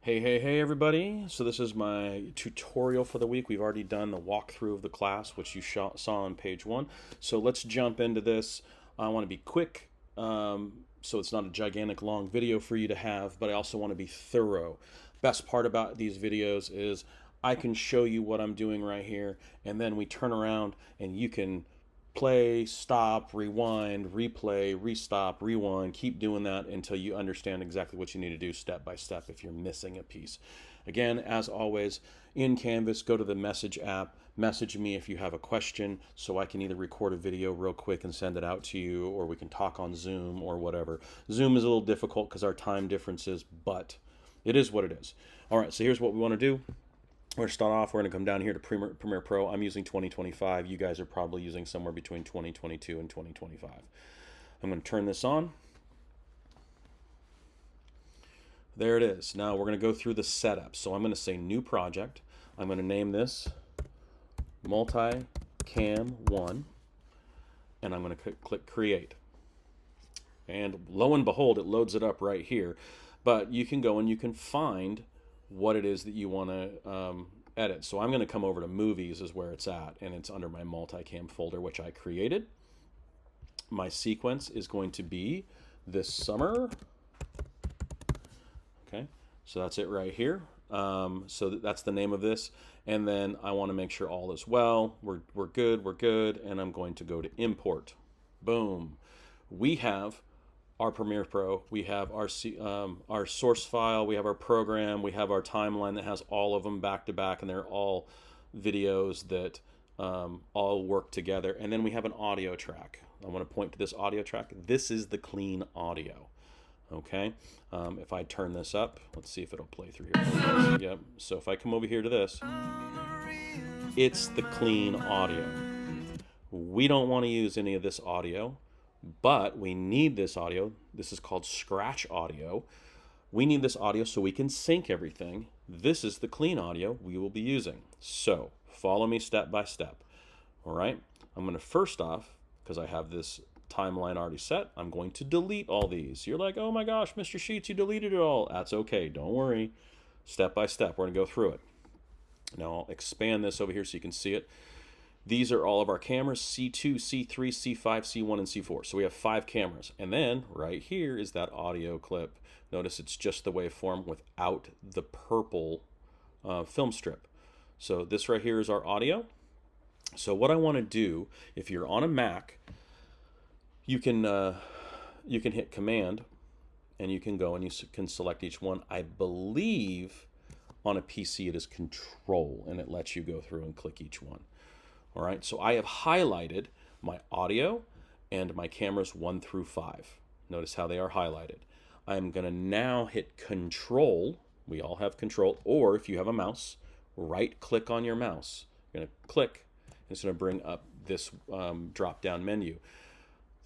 Hey everybody. So this is my tutorial for the week. We've already done the walkthrough of the class, which you saw on page 1. So let's jump into this. I want to be quick, so it's not a gigantic long video for you to have, but I also want to be thorough. Best part about these videos is I can show you what I'm doing right here, and then we turn around and you can play, stop, rewind, replay, restop, rewind, keep doing that until you understand exactly what you need to do step by step if you're missing a piece. Again, as always, in Canvas, go to the message app, message me if you have a question so I can either record a video real quick and send it out to you, or we can talk on Zoom or whatever. Zoom is a little difficult because our time differences, but it is what it is. All right, so here's what we want to do. We're going to start off, we're going to come down here to Premiere Pro. I'm using 2025. You guys are probably using somewhere between 2022 and 2025. I'm going to turn this on. There it is. Now we're going to go through the setup. So I'm going to say New Project. I'm going to name this Multicam 1. And I'm going to click Create. And lo and behold, it loads it up right here. But you can go and you can find what it is that you want to edit. So I'm going to come over to Movies is where it's at, and it's under my Multicam folder, which I created. My sequence is going to be this summer. Okay, so that's it right here. So that's the name of this. And then I want to make sure all is well. We're good. And I'm going to go to Import. Boom. We have our Premiere Pro, we have our source file, we have our program, we have our timeline that has all of them back to back, and they're all videos that all work together. And then we have an audio track. I want to point to this audio track. This is the clean audio. Okay, if I turn this up, let's see if it'll play through here. Yep. So if I come over here to this, it's the clean audio. We don't want to use any of this audio, but we need this audio. This is called scratch audio. We need this audio so we can sync everything. This is the clean audio we will be using. So follow me step by step. All right, I'm going to first off, because I have this timeline already set, I'm going to delete all these. You're like, oh my gosh, Mr. Sheets, you deleted it all. That's okay, don't worry. Step by step, we're going to go through it. Now I'll expand this over here so you can see it. These are all of our cameras, C2, C3, C5, C1, and C4. So we have 5 cameras. And then right here is that audio clip. Notice it's just the waveform without the purple film strip. So this right here is our audio. So what I want to do, if you're on a Mac, you can hit Command, and you can go and you can select each one. I believe on a PC it is Control, and it lets you go through and click each one. All right, so I have highlighted my audio and my cameras 1 through 5. Notice how they are highlighted. I'm going to now hit Control. We all have Control, or if you have a mouse, right click on your mouse. You're going to click, and it's going to bring up this drop-down menu.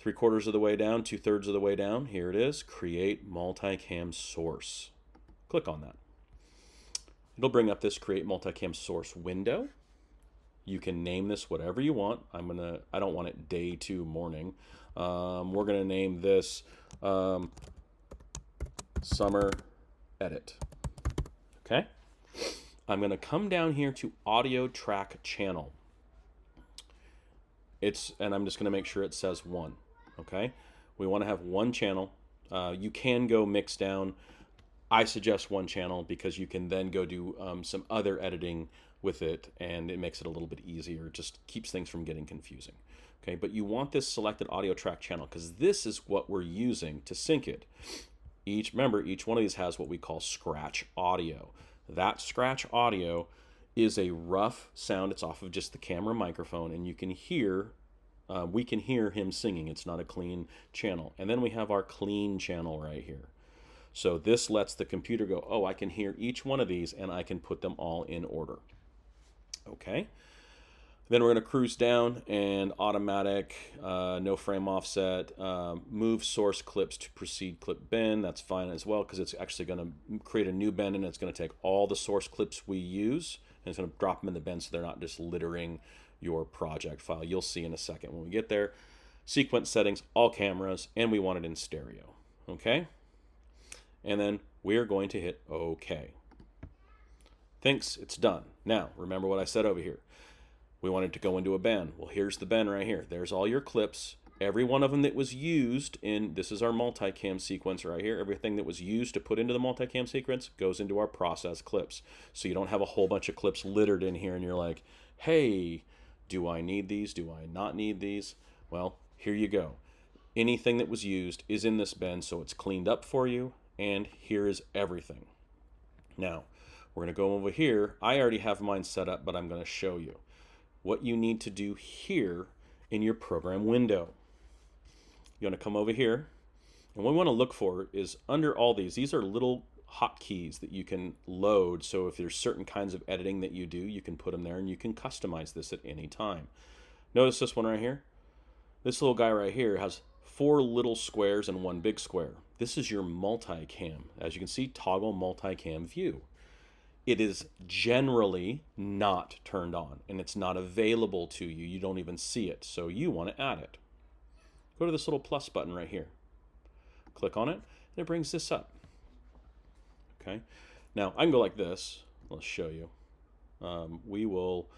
3/4 of the way down, 2/3 of the way down, here it is, Create Multicam Source. Click on that. It'll bring up this Create Multicam Source window. You can name this whatever you want. I don't want it day 2 morning. We're gonna name this summer edit. Okay. I'm gonna come down here to audio track channel. And I'm just gonna make sure it says 1. Okay. We want to have 1 channel. You can go mix down. I suggest 1 channel because you can then go do some other editing with it, and it makes it a little bit easier. It just keeps things from getting confusing. Okay, but you want this selected audio track channel because this is what we're using to sync it. Remember, each one of these has what we call scratch audio. That scratch audio is a rough sound. It's off of just the camera microphone, and you can hear, we can hear him singing. It's not a clean channel. And then we have our clean channel right here. So this lets the computer go, oh, I can hear each one of these, and I can put them all in order. Okay, then we're going to cruise down and automatic, no frame offset, move source clips to proceed clip bin. That's fine as well because it's actually going to create a new bin, and it's going to take all the source clips we use and it's going to drop them in the bin so they're not just littering your project file. You'll see in a second when we get there. Sequence settings, all cameras, and we want it in stereo. Okay, and then we're going to hit OK. thinks it's done. Now, remember what I said over here. We wanted to go into a bend. Well, here's the bend right here. There's all your clips. Every one of them that was used in, this is our multicam sequence right here. Everything that was used to put into the multicam sequence goes into our process clips. So you don't have a whole bunch of clips littered in here and you're like, hey, do I need these? Do I not need these? Well, here you go. Anything that was used is in this bend, so it's cleaned up for you. And here is everything. Now, we're going to go over here. I already have mine set up, but I'm going to show you what you need to do here in your program window. You're going to come over here, and what we want to look for is under all these are little hotkeys that you can load. So if there's certain kinds of editing that you do, you can put them there and you can customize this at any time. Notice this one right here. This little guy right here has 4 little squares and 1 big square. This is your multicam. As you can see, toggle multicam view. It is generally not turned on and it's not available to you. You don't even see it. So you want to add it. Go to this little plus button right here. Click on it and it brings this up. Okay. Now I can go like this. Let's show you. We will,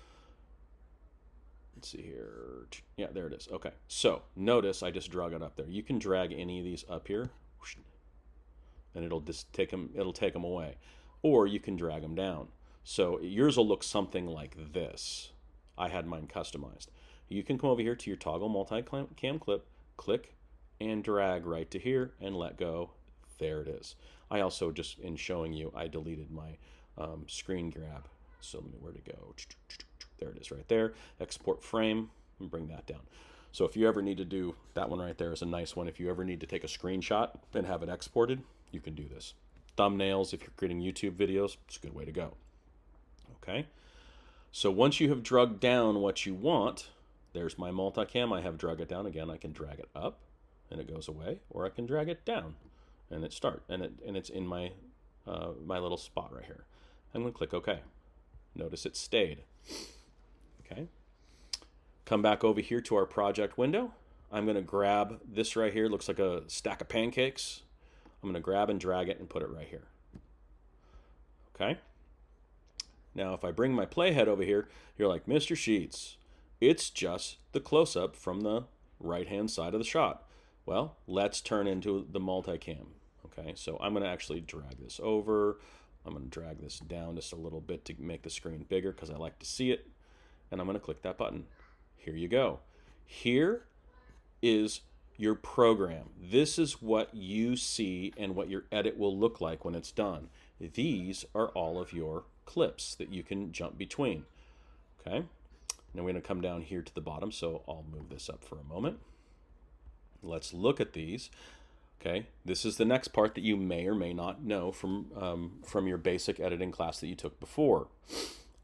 let's see here. Yeah, there it is. Okay. So notice I just drag it up there. You can drag any of these up here and it'll just take them away. Or you can drag them down. So yours will look something like this. I had mine customized. You can come over here to your toggle multicam clip, click and drag right to here and let go. There it is. I also, just in showing you, I deleted my screen grab. So let me, where to go? There it is right there. Export frame and bring that down. So if you ever need to do, that one right there is a nice one. If you ever need to take a screenshot and have it exported, you can do this. Thumbnails, if you're creating YouTube videos, it's a good way to go. Okay. So once you have drugged down what you want, there's my multicam. I have drug it down. Again, I can drag it up and it goes away, or I can drag it down and it starts, and it's in my my little spot right here. I'm going to click OK. Notice it stayed. Okay. Come back over here to our project window. I'm going to grab this right here. It looks like a stack of pancakes. I'm going to grab and drag it and put it right here. Okay. Now, if I bring my playhead over here, you're like, Mr. Sheets, it's just the close-up from the right-hand side of the shot. Well, let's turn into the multicam. Okay, so I'm going to actually drag this over. I'm going to drag this down just a little bit to make the screen bigger because I like to see it. And I'm going to click that button. Here you go. Here is your program. This is what you see and what your edit will look like when it's done. These are all of your clips that you can jump between. Okay. Now we're going to come down here to the bottom, so I'll move this up for a moment. Let's look at these. Okay, this is the next part that you may or may not know from your basic editing class that you took before.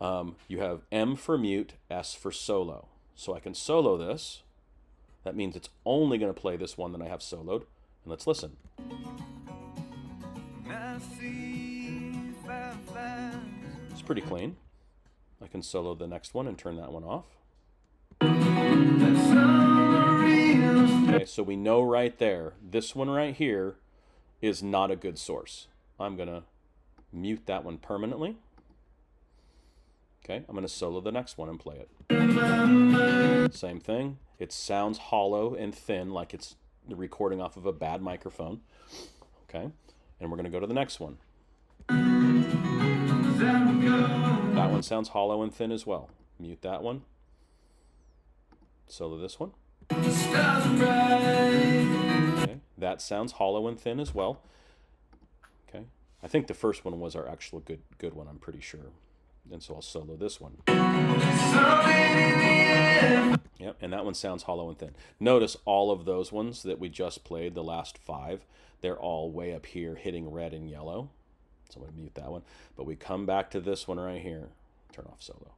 You have M for mute, S for solo. So I can solo this. That means it's only going to play this one that I have soloed. And let's listen. It's pretty clean. I can solo the next one and turn that one off. Okay, so we know right there, this one right here is not a good source. I'm going to mute that one permanently. Okay, I'm going to solo the next one and play it. Same thing. It sounds hollow and thin, like it's the recording off of a bad microphone. Okay, and we're going to go to the next one. That one sounds hollow and thin as well. Mute that one. Solo this one. Okay, that sounds hollow and thin as well. Okay, I think the first one was our actual good one, I'm pretty sure. And so I'll solo this one. Yep, and that one sounds hollow and thin. Notice all of those ones that we just played, the last 5, they're all way up here hitting red and yellow. So I'm going to mute that one. But we come back to this one right here. Turn off solo.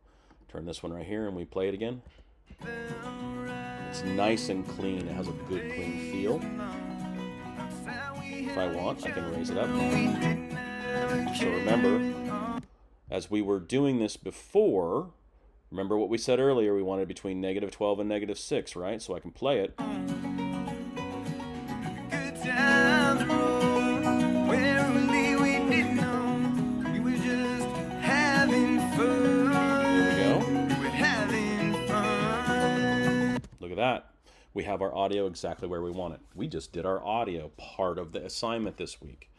Turn this one right here and we play it again. It's nice and clean. It has a good clean feel. If I want, I can raise it up. So remember, as we were doing this before, remember what we said earlier, we wanted between -12 and -6, right? So I can play it. We have our audio exactly where we want it. We just did our audio part of the assignment this week.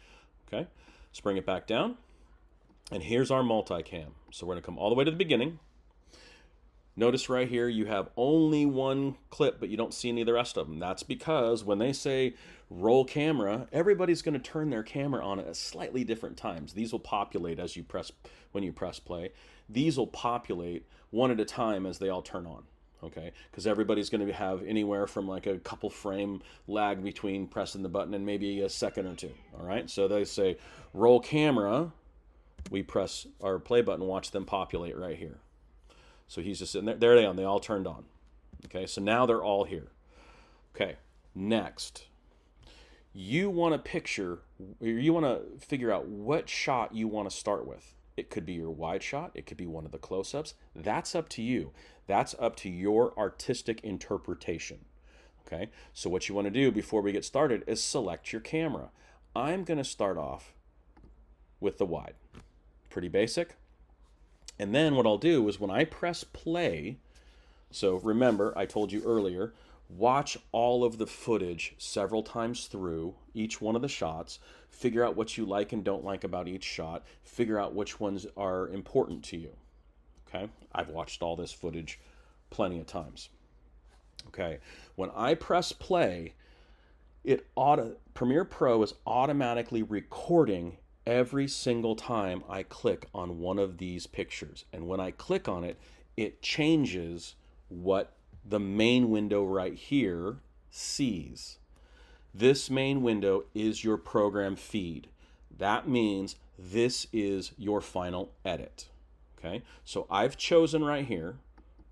Okay, let's bring it back down. And here's our multicam. So we're going to come all the way to the beginning. Notice right here you have only one clip, but you don't see any of the rest of them. That's because when they say roll camera, everybody's going to turn their camera on at slightly different times. These will populate as you press, when you press play. These will populate one at a time as they all turn on. Okay, because everybody's going to have anywhere from like a couple frame lag between pressing the button and maybe a second or two. All right, so they say roll camera. We press our play button, watch them populate right here. So he's just sitting there. There they are. They all turned on. Okay, so now they're all here. Okay, next. You want to picture, you want to figure out what shot you want to start with. It could be your wide shot. It could be one of the close-ups. That's up to you. That's up to your artistic interpretation. Okay, so what you want to do before we get started is select your camera. I'm going to start off with the wide. Pretty basic. And then what I'll do is when I press play, so remember I told you earlier, watch all of the footage several times through each one of the shots, figure out what you like and don't like about each shot, figure out which ones are important to you. Okay, I've watched all this footage plenty of times. Okay, when I press play, Premiere Pro is automatically recording every single time I click on one of these pictures. And when I click on it, it changes what the main window right here sees. This main window is your program feed. That means this is your final edit. Okay, so I've chosen right here,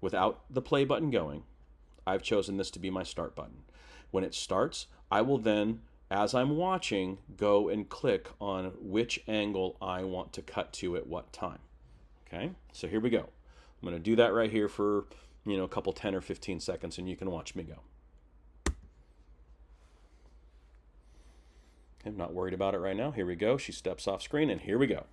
without the play button going, I've chosen this to be my start button. When it starts, I will then, as I'm watching, go and click on which angle I want to cut to at what time. Okay, so here we go. I'm going to do that right here for, a couple 10 or 15 seconds, and you can watch me go. I'm not worried about it right now. Here we go. She steps off screen, and here we go.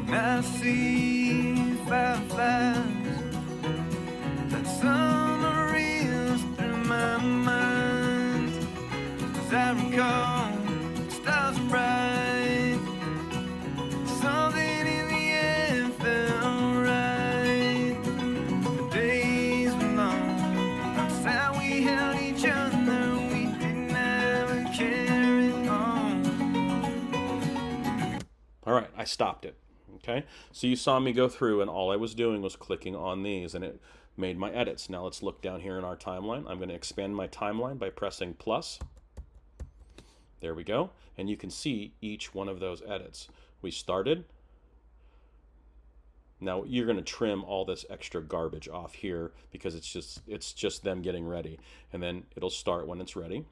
I see fireflies that summer reels through my mind. As I recall, stars are bright, something in the air felt right. The days were long, outside we held each other, we didn't ever carry on. All right, I stopped it. Okay, so you saw me go through and all I was doing was clicking on these and it made my edits. Now let's look down here in our timeline. I'm going to expand my timeline by pressing plus. There we go. And you can see each one of those edits. We started. Now you're going to trim all this extra garbage off here because it's just them getting ready. And then it'll start when it's ready.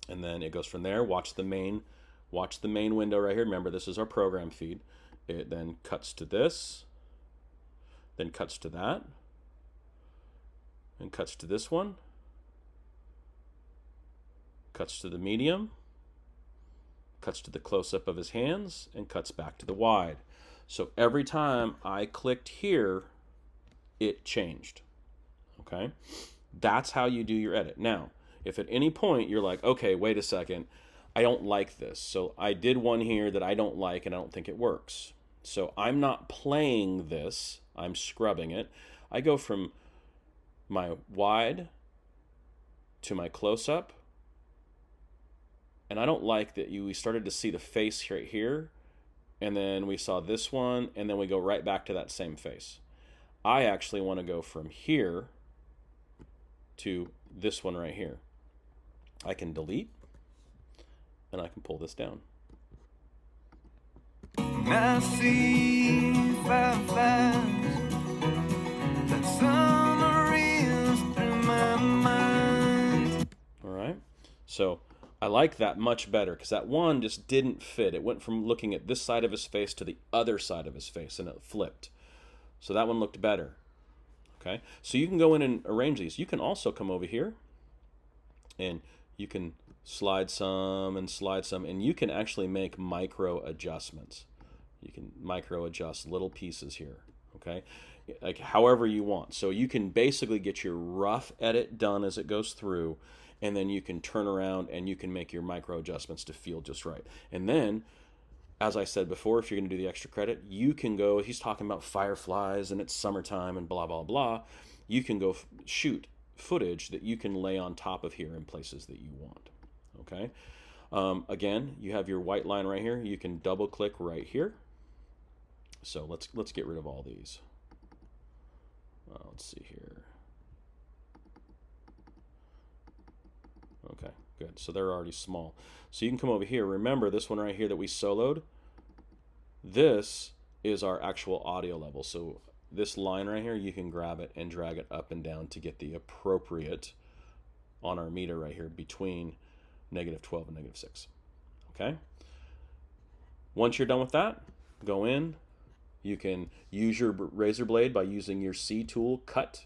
And then it goes from there. Watch the main window right here. Remember, this is our program feed. It then cuts to this, then cuts to that, and cuts to this one, cuts to the medium, cuts to the close-up of his hands, and cuts back to the wide. So every time I clicked here, it changed. Okay? That's how you do your edit. Now, if at any point you're like, okay, wait a second, I don't like this. So I did one here that I don't like and I don't think it works. So I'm not playing this, I'm scrubbing it. I go from my wide to my close-up, and I don't like that we started to see the face right here, and then we saw this one, and then we go right back to that same face. I actually want to go from here to this one right here. I can delete, and I can pull this down. I see fireflies that summer reels So I like that much better because that one just didn't fit. It went from looking at this side of his face to the other side of his face, and it flipped. So that one looked better. Okay, so you can go in and arrange these. You can also come over here and you can slide some and slide some, and you can actually make micro adjustments. You can micro adjust little pieces here, okay? Like however you want. So you can basically get your rough edit done as it goes through, and then you can turn around and you can make your micro adjustments to feel just right. And then, as I said before, if you're going to do the extra credit, you can go, he's talking about fireflies and it's summertime and blah, blah, blah. You can go shoot footage that you can lay on top of here in places that you want, okay? Again, you have your white line right here. You can double click right here. So let's get rid of all these. Let's see here. Okay, good. So they're already small. So you can come over here. Remember this one right here that we soloed? This is our actual audio level. So this line right here, you can grab it and drag it up and down to get the appropriate on our meter right here between -12 and -6. Okay? Once you're done with that, go in. You can use your razor blade by using your C tool, cut,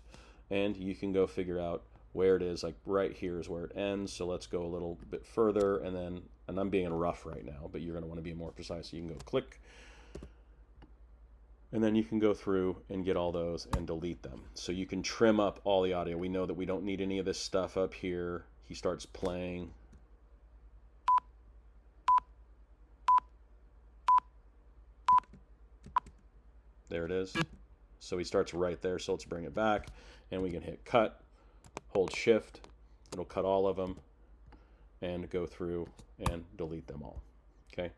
and you can go figure out where it is. Like right here is where it ends. So let's go a little bit further, and I'm being rough right now, but you're going to want to be more precise. So you can go click, and then you can go through and get all those and delete them. So you can trim up all the audio. We know that we don't need any of this stuff up here. He starts playing. There it is. So he starts right there. So let's bring it back, and we can hit cut, hold shift. It'll cut all of them and go through and delete them all. Okay.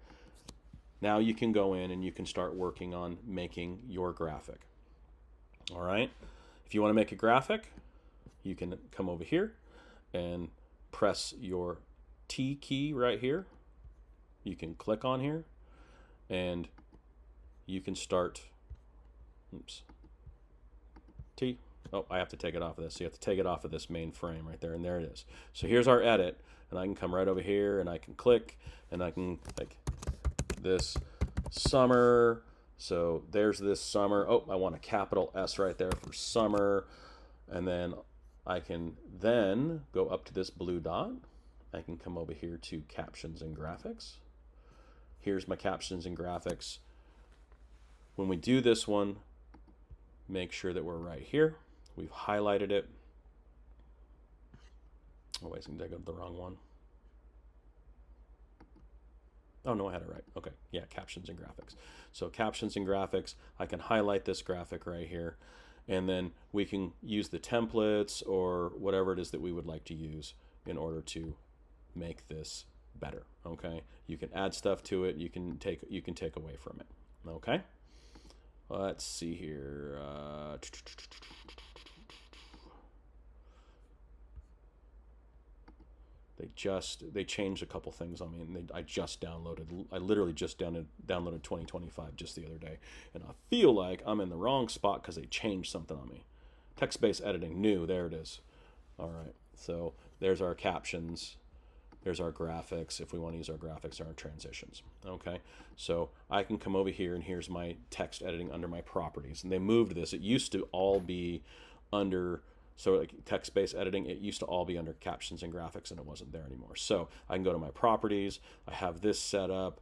Now you can go in and you can start working on making your graphic. All right. If you want to make a graphic, you can come over here and press your T key right here. You can click on here and you can start. Oops. T. Oh, I have to take it off of this. So you have to take it off of this main frame right there, and there it is. So here's our edit, and I can come right over here, and I can click, and I can like this summer. So there's this summer. Oh, I want a capital S right there for summer, and then I can then go up to this blue dot. I can come over here to captions and graphics. Here's my captions and graphics. When we do this one, make sure that we're right here. We've highlighted it. Oh, wait, I got the wrong one. Oh, no, I had it right. Okay, yeah, captions and graphics. So captions and graphics, I can highlight this graphic right here, and then we can use the templates or whatever it is that we would like to use in order to make this better, okay? You can add stuff to it. You can take away from it, okay? Let's see here. They changed a couple things on me, and I literally just downloaded 2025 just the other day, and I feel like I'm in the wrong spot because they changed something on me. Text-based editing, new, there it is. All right, so there's our captions. There's our graphics, if we want to use our graphics and our transitions. Okay, so I can come over here, and here's my text editing under my properties. And they moved this. It used to all be under, so like text-based editing, it used to all be under captions and graphics, and it wasn't there anymore. So I can go to my properties. I have this set up.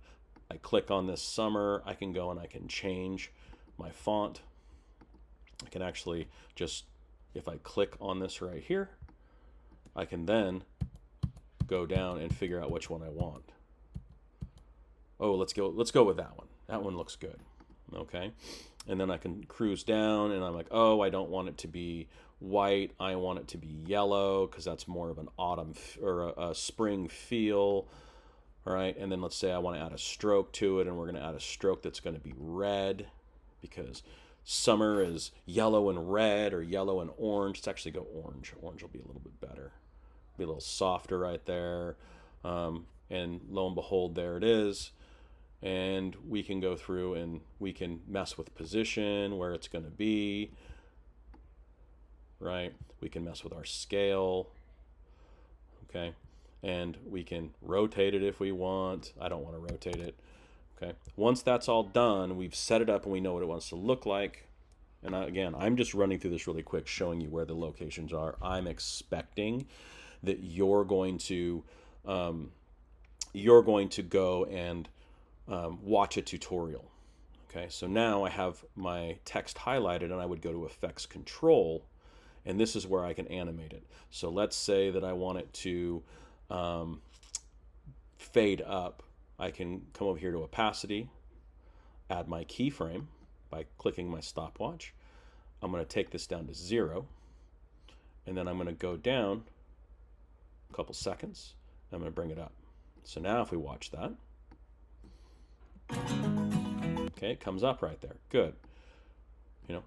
I click on this summer. I can go and I can change my font. I can actually just, if I click on this right here, I can then go down and figure out which one I want. Oh, let's go with that one. That one looks good. Okay. And then I can cruise down, and I'm like, oh, I don't want it to be white. I want it to be yellow because that's more of an autumn or a spring feel. All right. And then let's say I want to add a stroke to it, and we're going to add a stroke that's going to be red because summer is yellow and red or yellow and orange. Let's actually go orange. Orange will be a little bit better. Be a little softer right there, and lo and behold, there it is. And we can go through and we can mess with position, where it's going to be, right? We can mess with our scale, okay? and we can rotate it if we want. I don't want to rotate it. Okay. Once that's all done, we've set it up and we know what it wants to look like. And again, I'm just running through this really quick, showing you where the locations are. I'm expecting that you're going to go and watch a tutorial. Okay, so now I have my text highlighted, and I would go to Effects Control, and this is where I can animate it. So let's say that I want it to fade up. I can come over here to Opacity, add my keyframe by clicking my stopwatch. I'm going to take this down to 0, and then I'm going to go down a couple seconds. I'm going to bring it up. So now if we watch that, okay, it comes up right there. Good.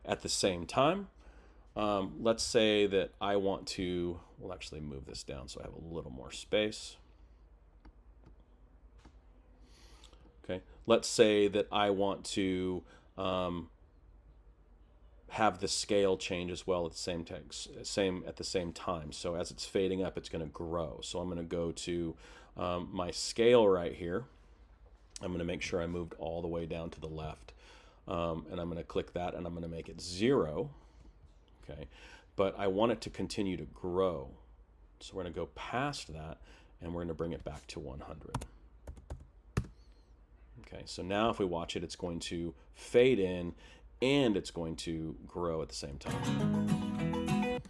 At the same time, let's say that I want to, we'll actually move this down so I have a little more space. Okay, let's say that I want to have the scale change as well at the same time. So as it's fading up, it's going to grow. So I'm going to go to my scale right here. I'm going to make sure I moved all the way down to the left, and I'm going to click that, and I'm going to make it 0. Okay, but I want it to continue to grow. So we're going to go past that, and we're going to bring it back to 100. Okay, so now if we watch it, it's going to fade in and it's going to grow at the same time.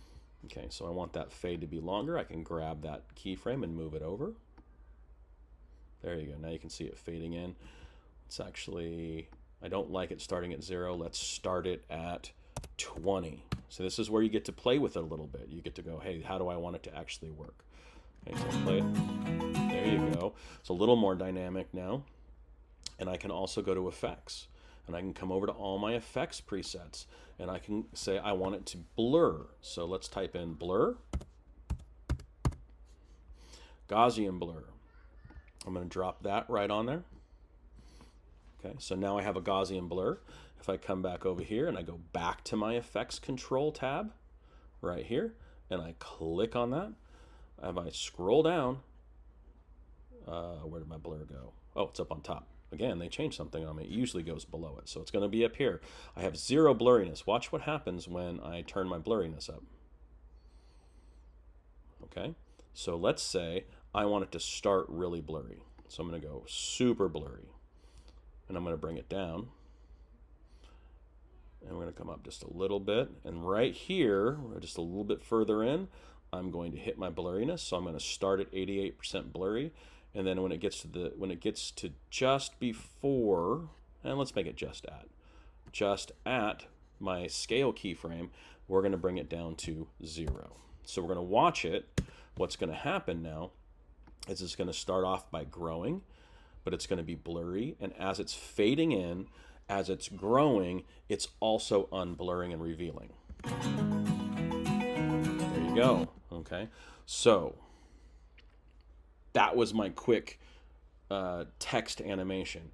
Okay, so I want that fade to be longer. I can grab that keyframe and move it over. There you go. Now you can see it fading in. It's actually, I don't like it starting at 0. Let's start it at 20. So this is where you get to play with it a little bit. You get to go, hey, how do I want it to actually work? Okay, so play it. There you go. It's a little more dynamic now. And I can also go to Effects, and I can come over to all my effects presets, and I can say I want it to blur. So let's type in blur, Gaussian blur. I'm going to drop that right on there. Okay, so now I have a Gaussian blur. If I come back over here and I go back to my Effects Control tab right here, and I click on that, if I scroll down, where did my blur go? Oh, it's up on top. Again, they changed something on me. It usually goes below it, so it's going to be up here. I have 0 blurriness. Watch what happens when I turn my blurriness up. Okay, so let's say I want it to start really blurry. So I'm going to go super blurry, and I'm going to bring it down. And we're going to come up just a little bit. And right here, just a little bit further in, I'm going to hit my blurriness. So I'm going to start at 88% blurry. And then when it gets to just before, and let's make it just at my scale keyframe, we're going to bring it down to 0. So we're going to watch it. What's going to happen now is it's going to start off by growing, but it's going to be blurry. And as it's fading in, as it's growing, it's also unblurring and revealing. There you go. Okay. So that was my quick text animation.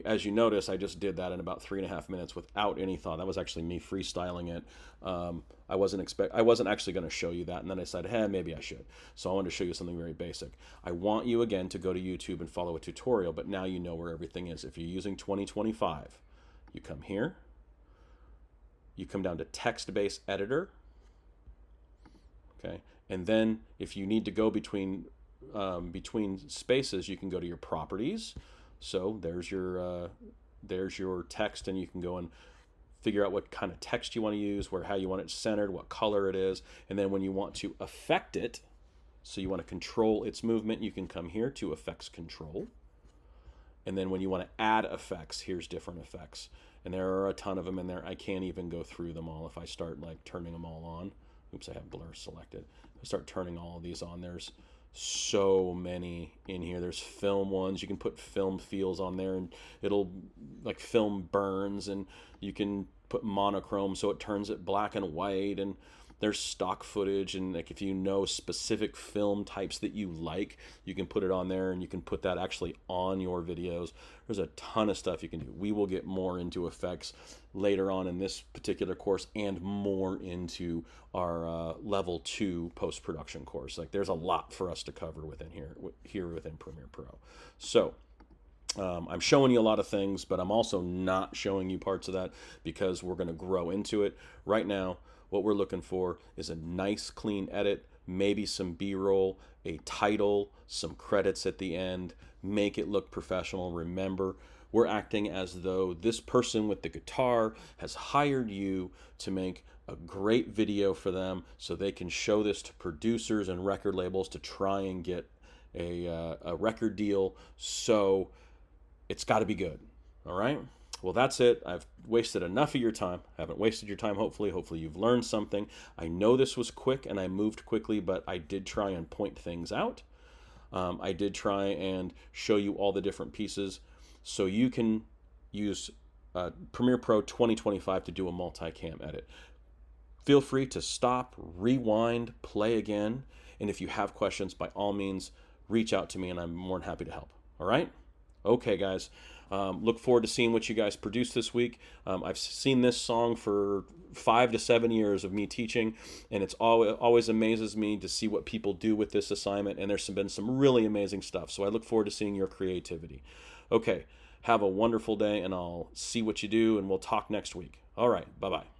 As you notice, I just did that in about 3.5 minutes without any thought. That was actually me freestyling it. I wasn't actually going to show you that, and then I said, hey, maybe I should. So I wanted to show you something very basic. I want you again to go to YouTube and follow a tutorial, but now you know where everything is. If you're using 2025, you come here, you come down to text-based editor, okay, and then if you need to go between spaces, you can go to your properties. So there's your text, and you can go and figure out what kind of text you want to use, how you want it centered, what color it is, and then when you want to affect it, so you want to control its movement, you can come here to Effects Control. And then when you want to add effects, here's different effects. And there are a ton of them in there. I can't even go through them all if I start like turning them all on. Oops, I have blur selected. If I start turning all of these on, there's so many in here. There's film ones. You can put film feels on there, and it'll like film burns, and you can put monochrome so it turns it black and white, and There's stock footage, and like if you know specific film types that you like, you can put it on there, and you can put that actually on your videos. There's a ton of stuff you can do. We will get more into effects later on in this particular course, and more into our level 2 post-production course. Like there's a lot for us to cover within here within Premiere Pro. So I'm showing you a lot of things, but I'm also not showing you parts of that because we're going to grow into it. Right now, what we're looking for is a nice, clean edit, maybe some B-roll, a title, some credits at the end, make it look professional. Remember, we're acting as though this person with the guitar has hired you to make a great video for them so they can show this to producers and record labels to try and get a record deal. So it's got to be good. All right? Well, that's it. I've wasted enough of your time. I haven't wasted your time, hopefully. Hopefully you've learned something. I know this was quick and I moved quickly, but I did try and point things out. I did try and show you all the different pieces so you can use Premiere Pro 2025 to do a multicam edit. Feel free to stop, rewind, play again, and if you have questions, by all means, reach out to me and I'm more than happy to help. All right? Okay, guys. Look forward to seeing what you guys produce this week. I've seen this song for 5 to 7 years of me teaching, and it's always amazes me to see what people do with this assignment, and there's been some really amazing stuff. So I look forward to seeing your creativity. Okay, have a wonderful day, and I'll see what you do, and we'll talk next week. All right, bye-bye.